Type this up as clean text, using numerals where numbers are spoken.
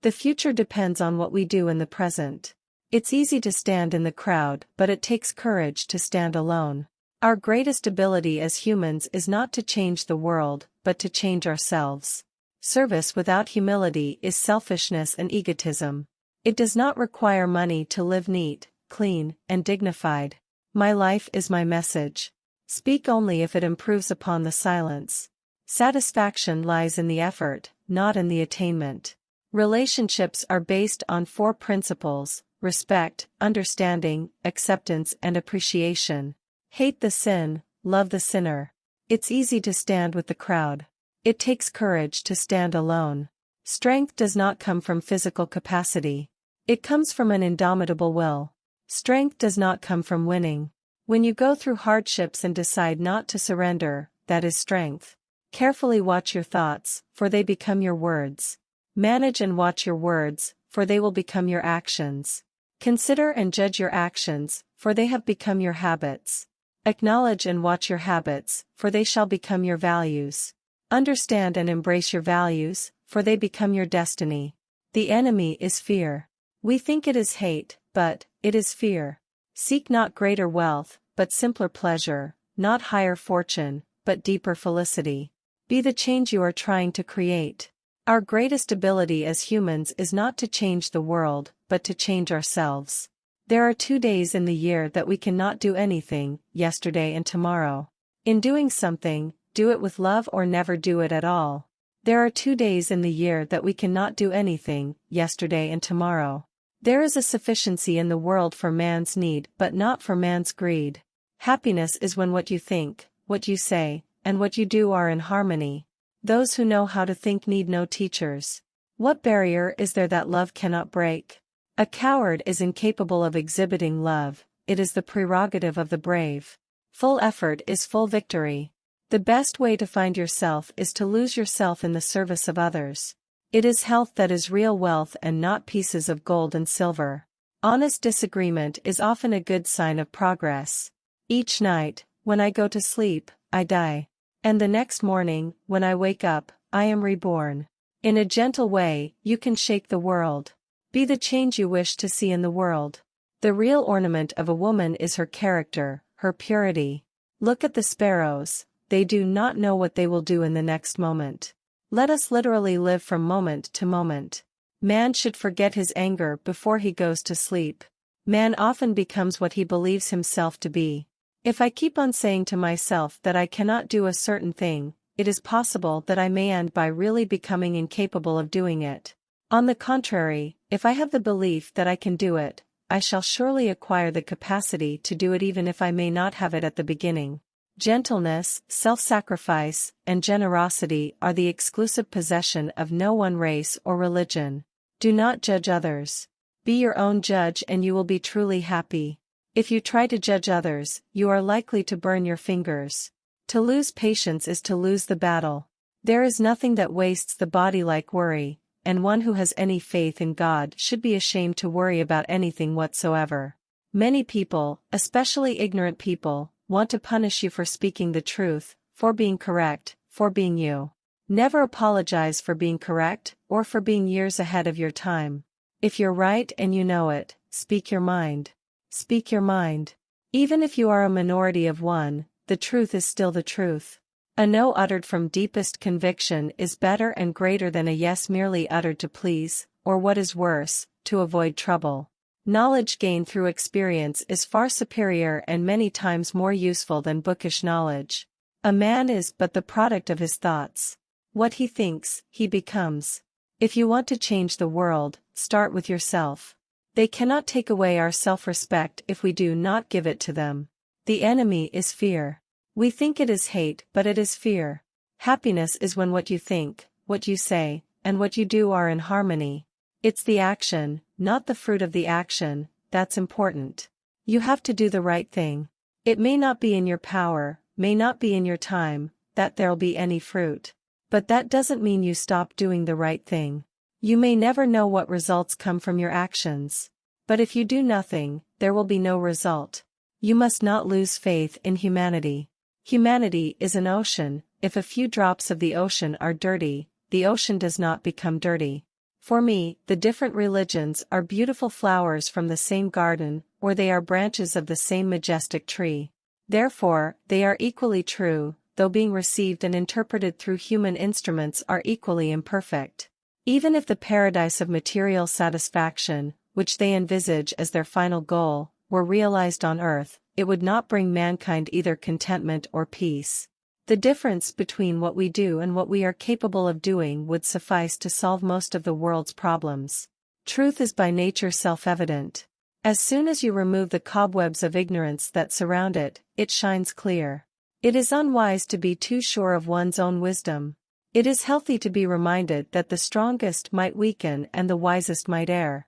The future depends on what we do in the present. It's easy to stand in the crowd, but it takes courage to stand alone. Our greatest ability as humans is not to change the world, but to change ourselves. Service without humility is selfishness and egotism. It does not require money to live neat, clean, and dignified. My life is my message. Speak only if it improves upon the silence. Satisfaction lies in the effort, not in the attainment. Relationships are based on 4 principles: respect, understanding, acceptance, and appreciation. Hate the sin, love the sinner. It's easy to stand with the crowd. It takes courage to stand alone. Strength does not come from physical capacity. It comes from an indomitable will. Strength does not come from winning. When you go through hardships and decide not to surrender, that is strength. Carefully watch your thoughts, for they become your words. Manage and watch your words, for they will become your actions. Consider and judge your actions, for they have become your habits. Acknowledge and watch your habits, for they shall become your values. Understand and embrace your values, for they become your destiny. The enemy is fear. We think it is hate, but it is fear. Seek not greater wealth, but simpler pleasure, not higher fortune, but deeper felicity. Be the change you are trying to create. Our greatest ability as humans is not to change the world, but to change ourselves. There are 2 days in the year that we cannot do anything, yesterday and tomorrow. In doing something, do it with love or never do it at all. There are 2 days in the year that we cannot do anything, yesterday and tomorrow. There is a sufficiency in the world for man's need but not for man's greed. Happiness is when what you think, what you say, and what you do are in harmony. Those who know how to think need no teachers. What barrier is there that love cannot break? A coward is incapable of exhibiting love, it is the prerogative of the brave. Full effort is full victory. The best way to find yourself is to lose yourself in the service of others. It is health that is real wealth and not pieces of gold and silver. Honest disagreement is often a good sign of progress. Each night, when I go to sleep, I die. And the next morning, when I wake up, I am reborn. In a gentle way, you can shake the world. Be the change you wish to see in the world. The real ornament of a woman is her character, her purity. Look at the sparrows, they do not know what they will do in the next moment. Let us literally live from moment to moment. Man should forget his anger before he goes to sleep. Man often becomes what he believes himself to be. If I keep on saying to myself that I cannot do a certain thing, it is possible that I may end by really becoming incapable of doing it. On the contrary, if I have the belief that I can do it, I shall surely acquire the capacity to do it even if I may not have it at the beginning. Gentleness, self-sacrifice, and generosity are the exclusive possession of no one race or religion. Do not judge others. Be your own judge and you will be truly happy. If you try to judge others, you are likely to burn your fingers. To lose patience is to lose the battle. There is nothing that wastes the body like worry, and one who has any faith in God should be ashamed to worry about anything whatsoever. Many people, especially ignorant people, want to punish you for speaking the truth, for being correct, for being you. Never apologize for being correct, or for being years ahead of your time. If you're right and you know it, speak your mind. Speak your mind. Even if you are a minority of one, the truth is still the truth. A no uttered from deepest conviction is better and greater than a yes merely uttered to please, or what is worse, to avoid trouble. Knowledge gained through experience is far superior and many times more useful than bookish knowledge. A man is but the product of his thoughts. What he thinks, he becomes. If you want to change the world, start with yourself. They cannot take away our self-respect if we do not give it to them. The enemy is fear. We think it is hate, but it is fear. Happiness is when what you think, what you say, and what you do are in harmony. It's the action, not the fruit of the action, that's important. You have to do the right thing. It may not be in your power, may not be in your time, that there'll be any fruit. But that doesn't mean you stop doing the right thing. You may never know what results come from your actions. But if you do nothing, there will be no result. You must not lose faith in humanity. Humanity is an ocean. If a few drops of the ocean are dirty, the ocean does not become dirty. For me, the different religions are beautiful flowers from the same garden, or they are branches of the same majestic tree. Therefore, they are equally true, though being received and interpreted through human instruments are equally imperfect. Even if the paradise of material satisfaction, which they envisage as their final goal, were realized on earth, it would not bring mankind either contentment or peace. The difference between what we do and what we are capable of doing would suffice to solve most of the world's problems. Truth is by nature self-evident. As soon as you remove the cobwebs of ignorance that surround it, it shines clear. It is unwise to be too sure of one's own wisdom. It is healthy to be reminded that the strongest might weaken and the wisest might err.